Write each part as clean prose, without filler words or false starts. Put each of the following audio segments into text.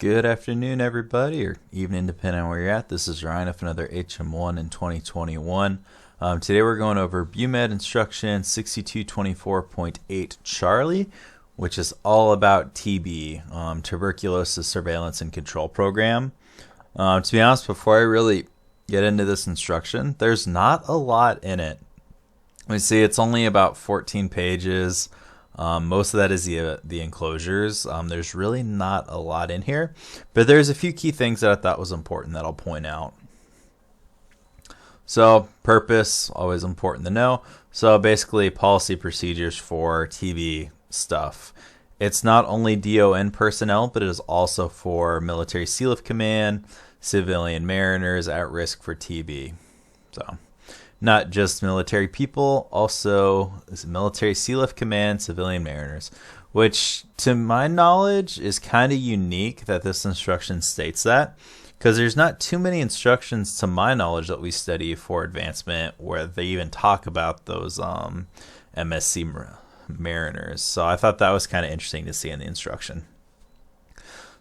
Good afternoon, everybody, or evening, depending on where you're at. This is Ryan with another HM1 in 2021. Today we're going over Bumed Instruction 6224.8 Charlie, which is all about TB, Tuberculosis Surveillance and Control Program. To be honest, before I really get into this instruction, there's not a lot in it. We see it's only about 14 pages. Most of that is the enclosures. There's really not a lot in here, but there's a few key things that I thought was important that I'll point out. So purpose, always important to know. So basically policy procedures for TB stuff. It's not only DON personnel, but it is also for military SEALIF command, civilian mariners at risk for TB. So not just military people, also military SEALIF command, civilian mariners, which to my knowledge is kind of unique that this instruction states that, because there's not too many instructions to my knowledge that we study for advancement where they even talk about those MSC mariners. So I thought that was kind of interesting to see in the instruction.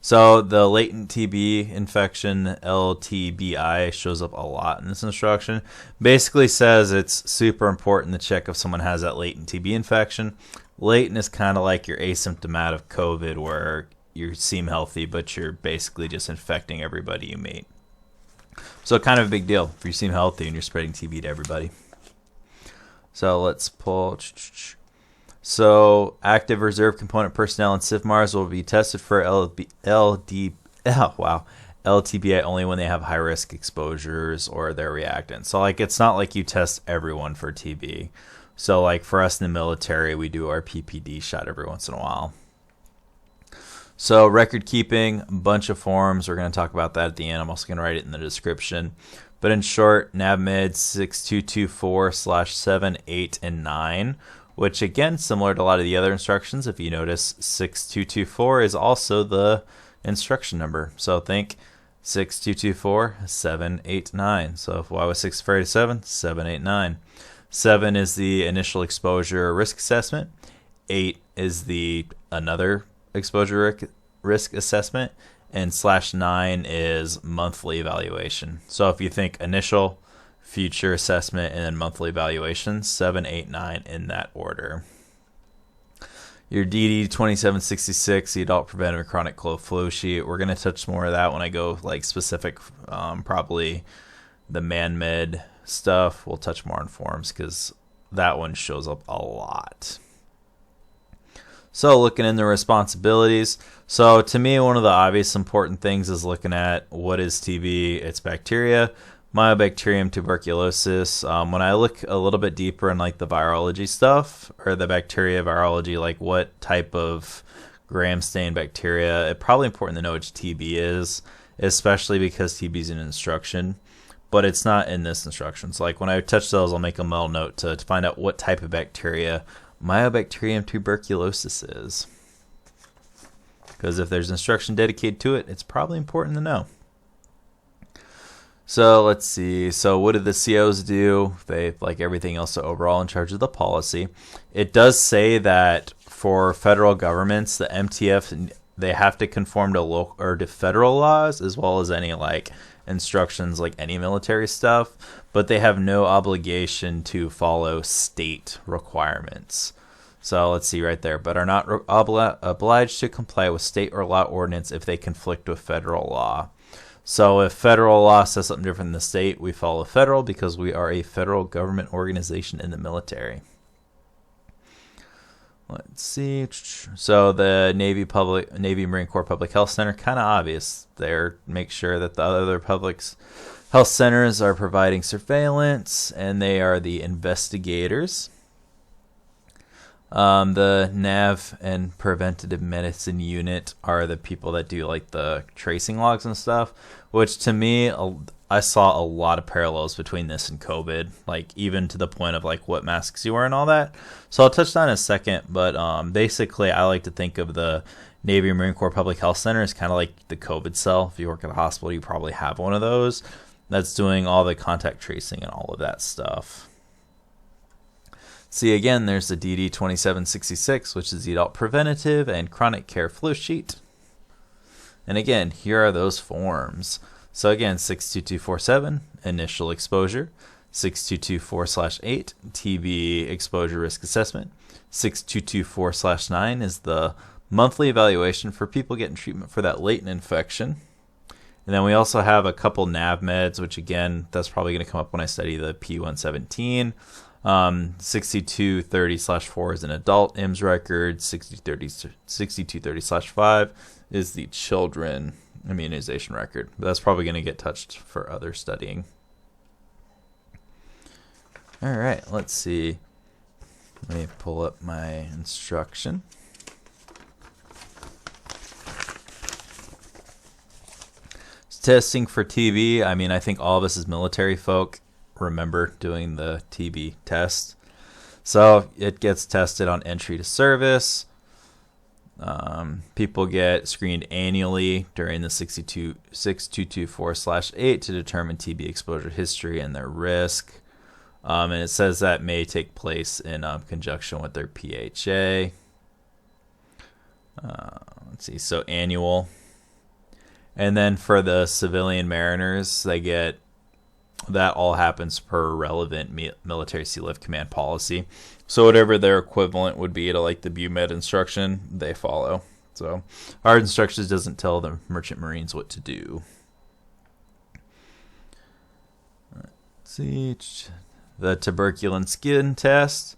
So the latent TB infection, LTBI, shows up a lot in this instruction. Basically says it's super important to check if someone has that latent TB infection. Latent is kind of like your asymptomatic COVID, where you seem healthy, but you're basically just infecting everybody you meet. So kind of a big deal if you seem healthy and you're spreading TB to everybody. So let's pull. So active reserve component personnel and CIVMARs will be tested for LTBI only when they have high risk exposures or their reactants. So like it's not like you test everyone for TB. So like for us in the military, we do our PPD shot every once in a while. So record keeping, a bunch of forms. We're going to talk about that at the end. I'm also going to write it in the description. But in short, NAVMED 6224/7, 8, and 9. Which again, similar to a lot of the other instructions, if you notice, 6224 is also the instruction number. So think 6224, 7, 8, 9. So if Y was 6 for 7, 7, 8, 9. 7 is the initial exposure risk assessment. 8 is the another exposure risk assessment. And /9 is monthly evaluation. So if you think initial, future assessment, and then monthly evaluation, 7, 8, 9 in that order. Your DD 2766, the adult preventive chronic cold flow sheet. We're going to touch more of that when I go like specific, probably the NAVMED stuff. We'll touch more on forms because that one shows up a lot. So looking in the responsibilities. So to me, one of the obvious important things is looking at what is TB. It's bacteria. Mycobacterium Tuberculosis. When I look a little bit deeper in like the virology stuff or the bacteria virology, like what type of gram-stained bacteria, it's probably important to know which TB is, especially because TB is an instruction, but it's not in this instruction. So like when I touch those, I'll make a mental note to find out what type of bacteria Mycobacterium tuberculosis is. Because if there's instruction dedicated to it, it's probably important to know. So let's see. So what do the COs do? They, like everything else, are overall in charge of the policy. It does say that for federal governments, the MTF, they have to conform to local or to federal laws as well as any like instructions, like any military stuff, but they have no obligation to follow state requirements. So let's see right there, but are not obliged to comply with state or law ordinance if they conflict with federal law. So if federal law says something different than the state, we follow federal because we are a federal government organization in the military. Let's see. So the Navy Marine Corps Public Health Center, kind of obvious there. Make sure that the other public health centers are providing surveillance, and they are the investigators. The NAV and Preventative Medicine Unit are the people that do like the tracing logs and stuff, which to me, I saw a lot of parallels between this and COVID, like even to the point of like what masks you wear and all that. So I'll touch on in a second, but basically I like to think of the Navy Marine Corps Public Health Center as kind of like the COVID cell. If you work at a hospital, you probably have one of those that's doing all the contact tracing and all of that stuff. See, again, there's the DD 2766, which is the adult preventative and chronic care flow sheet. And again, here are those forms. So again, 62247, initial exposure. 6224/8, TB exposure risk assessment. 6224/9 is the monthly evaluation for people getting treatment for that latent infection. And then we also have a couple NAVMEDs, which again, that's probably going to come up when I study the P117. 6230/4 is an adult IMS record. 6230/5 is the children immunization record. But that's probably going to get touched for other studying. All right, let's see. Let me pull up my instruction. Testing for TB. I mean, I think all of us as military folk remember doing the TB test. So it gets tested on entry to service. People get screened annually during the 6224/8 to determine TB exposure history and their risk. And it says that may take place in conjunction with their PHA. Let's see, so annual. And then for the civilian mariners, they get, that all happens per relevant military sea lift command policy. So whatever their equivalent would be to like the Bumed instruction, they follow. So our instructions doesn't tell the merchant marines what to do. Let's see. The tuberculin skin test.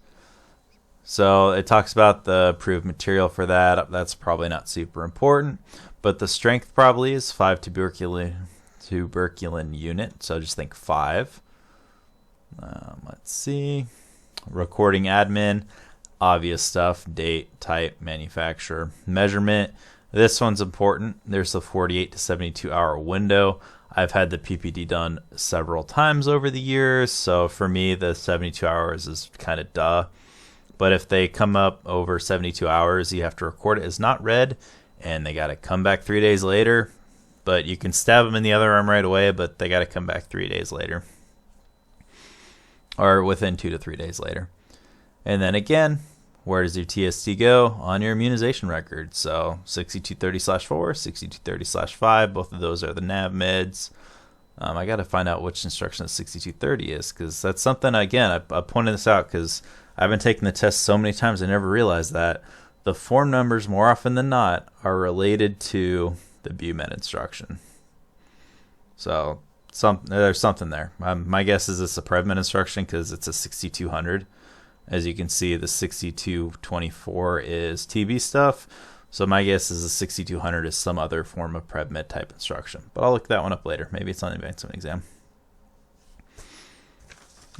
So it talks about the approved material for that. That's probably not super important. But the strength probably is 5 tuberculin unit. So just think 5. Let's see. Recording admin. Obvious stuff. Date, type, manufacturer, measurement. This one's important. There's the 48 to 72 hour window. I've had the PPD done several times over the years, so for me, the 72 hours is kind of duh. But if they come up over 72 hours, you have to record it as not read, and they got to come back 3 days later. But you can stab them in the other arm right away, but they got to come back 3 days later. Or within 2 to 3 days later. And then again, where does your TST go? On your immunization record. So 6230/4, 6230/5, both of those are the NAVMEDs. I got to find out which instruction 6230 is, because that's something, again, I pointed this out because I've been taking the test so many times I never realized that the form numbers more often than not are related to the Bumed instruction. So there's something there. My guess is it's a PrevMed instruction because it's a 6200. As you can see, the 6224 is TB stuff. So my guess is the 6200 is some other form of PrevMed type instruction. But I'll look that one up later. Maybe it's on the advancement exam.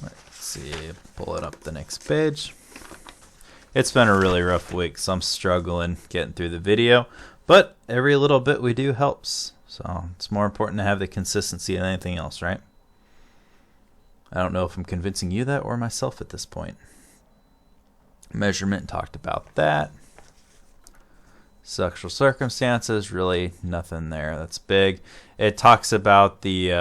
Let's see, pull it up the next page. It's been a really rough week, so I'm struggling getting through the video. But every little bit we do helps. So it's more important to have the consistency than anything else, right? I don't know if I'm convincing you that or myself at this point. Measurement, talked about that. Sexual circumstances, really nothing there that's big. It talks about the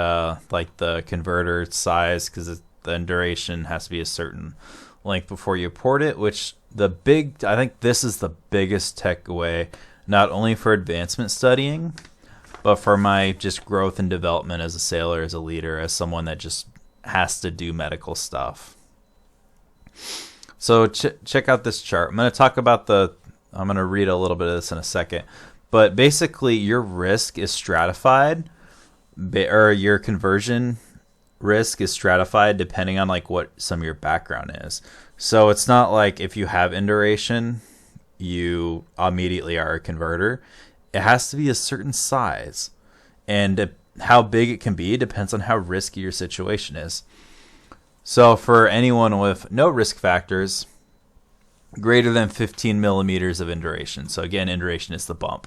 like the converter size, because the induration has to be a certain length before you port it, which I think this is the biggest takeaway, not only for advancement studying, but for my just growth and development as a sailor, as a leader, as someone that just has to do medical stuff. So check out this chart. I'm going to talk about I'm going to read a little bit of this in a second. But basically, your risk is stratified, or your conversion risk is stratified depending on like what some of your background is. So it's not like if you have induration, you immediately are a converter. It has to be a certain size. And how big it can be depends on how risky your situation is. So for anyone with no risk factors, greater than 15 millimeters of induration. So again, induration is the bump.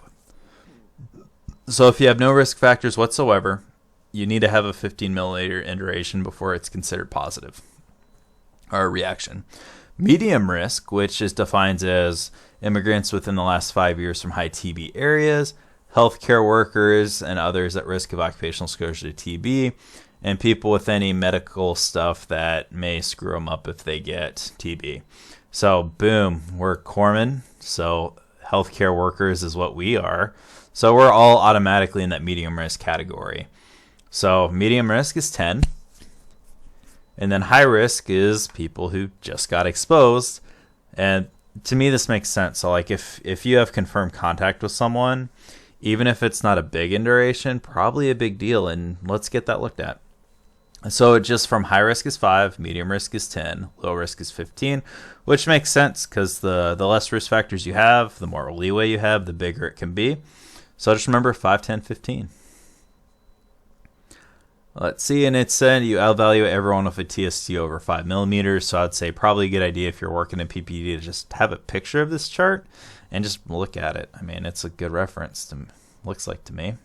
So if you have no risk factors whatsoever, you need to have a 15 milliliter induration before it's considered positive or a reaction. Medium risk, which is defined as immigrants within the last 5 years from high TB areas, healthcare workers, and others at risk of occupational exposure to TB, and people with any medical stuff that may screw them up if they get TB. So boom, we're corpsmen. So healthcare workers is what we are. So we're all automatically in that medium risk category. So medium risk is 10. And then high risk is people who just got exposed. And to me, this makes sense. So like if you have confirmed contact with someone, even if it's not a big induration, probably a big deal. And let's get that looked at. So it just from high risk is 5, medium risk is 10, low risk is 15, which makes sense because the less risk factors you have, the more leeway you have, the bigger it can be. So just remember 5, 10, 15. Let's see, and it said you evaluate everyone with a TST over 5 millimeters. So I'd say probably a good idea if you're working in PPD to just have a picture of this chart and just look at it. I mean, it's a good reference, looks like to me.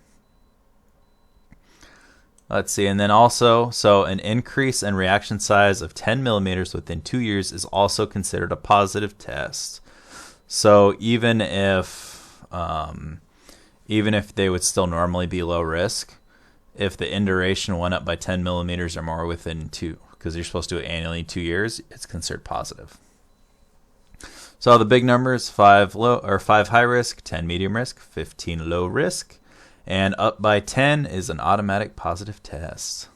Let's see, and then also, so an increase in reaction size of 10 millimeters within 2 years is also considered a positive test. So even if they would still normally be low risk, if the induration went up by 10 millimeters or more within because you're supposed to do it annually 2 years, it's considered positive. So the big numbers: 5 high risk, 10 medium risk, 15 low risk, and up by 10 is an automatic positive test.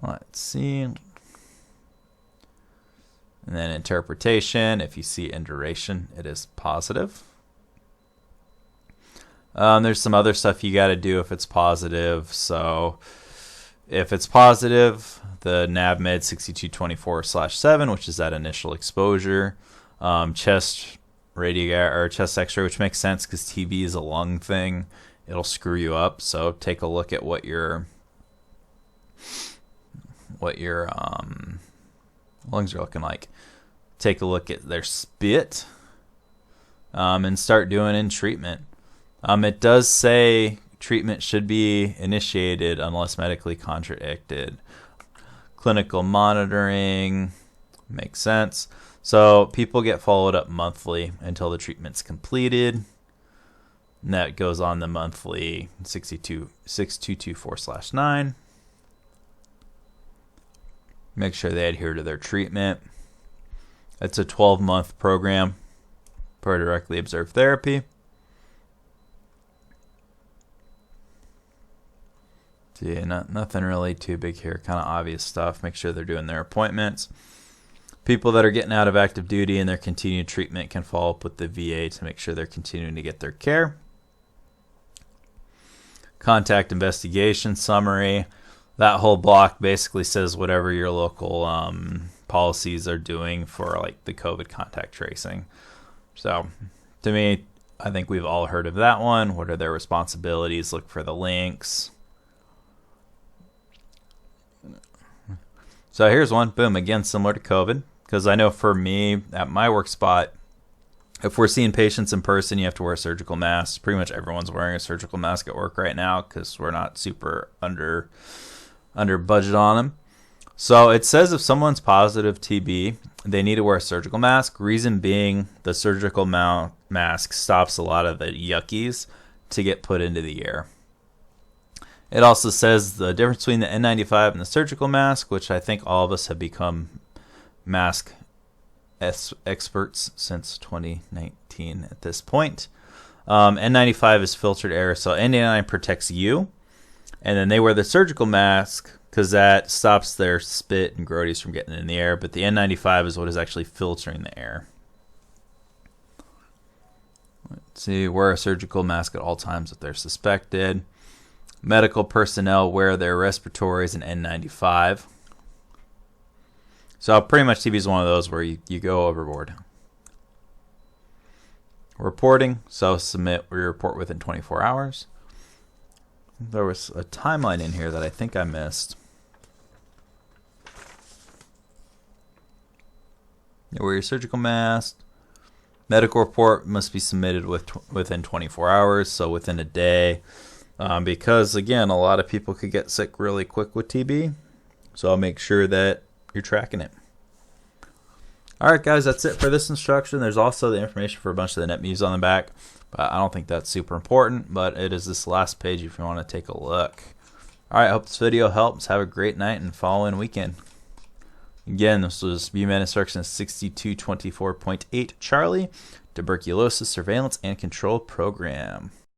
Let's see. And then interpretation: if you see induration, it is positive. There's some other stuff you got to do if it's positive. So if it's positive, the NAVMED 6224/7, which is that initial exposure, chest X-ray, which makes sense because TB is a lung thing. It'll screw you up. So take a look at what your lungs are looking like. Take a look at their spit, and start doing in treatment. It does say treatment should be initiated unless medically contradicted. Clinical monitoring makes sense. So people get followed up monthly until the treatment's completed. And that goes on the monthly 6224/9. Make sure they adhere to their treatment. It's a 12-month program for directly observed therapy. Yeah, nothing really too big here. Kind of obvious stuff. Make sure they're doing their appointments. People that are getting out of active duty and their continued treatment can follow up with the VA to make sure they're continuing to get their care. Contact investigation summary. That whole block basically says whatever your local policies are doing for like the COVID contact tracing. So to me, I think we've all heard of that one. What are their responsibilities? Look for the links. So here's one, boom, again, similar to COVID, because I know for me, at my work spot, if we're seeing patients in person, you have to wear a surgical mask. Pretty much everyone's wearing a surgical mask at work right now because we're not super under budget on them. So it says if someone's positive TB, they need to wear a surgical mask. Reason being, the surgical mask stops a lot of the yuckies to get put into the air. It also says the difference between the N95 and the surgical mask, which I think all of us have become mask experts since 2019 at this point. N95 is filtered air, so N99 protects you, and then they wear the surgical mask because that stops their spit and grodies from getting in the air, but the N95 is what is actually filtering the air. Let's see, wear a surgical mask at all times if they're suspected. Medical personnel wear their respiratories and N95. So pretty much TB is one of those where you go overboard. Reporting, so submit your report within 24 hours. There was a timeline in here that I think I missed. You wear your surgical mask. Medical report must be submitted within 24 hours, so within a day. Because, again, a lot of people could get sick really quick with TB. So I'll make sure that you're tracking it. All right, guys, that's it for this instruction. There's also the information for a bunch of the NetMews on the back. But I don't think that's super important. But it is this last page if you want to take a look. All right, I hope this video helps. Have a great night and following weekend. Again, this was Bumedinst instruction 6224.8 Charlie. Tuberculosis Surveillance and Control Program.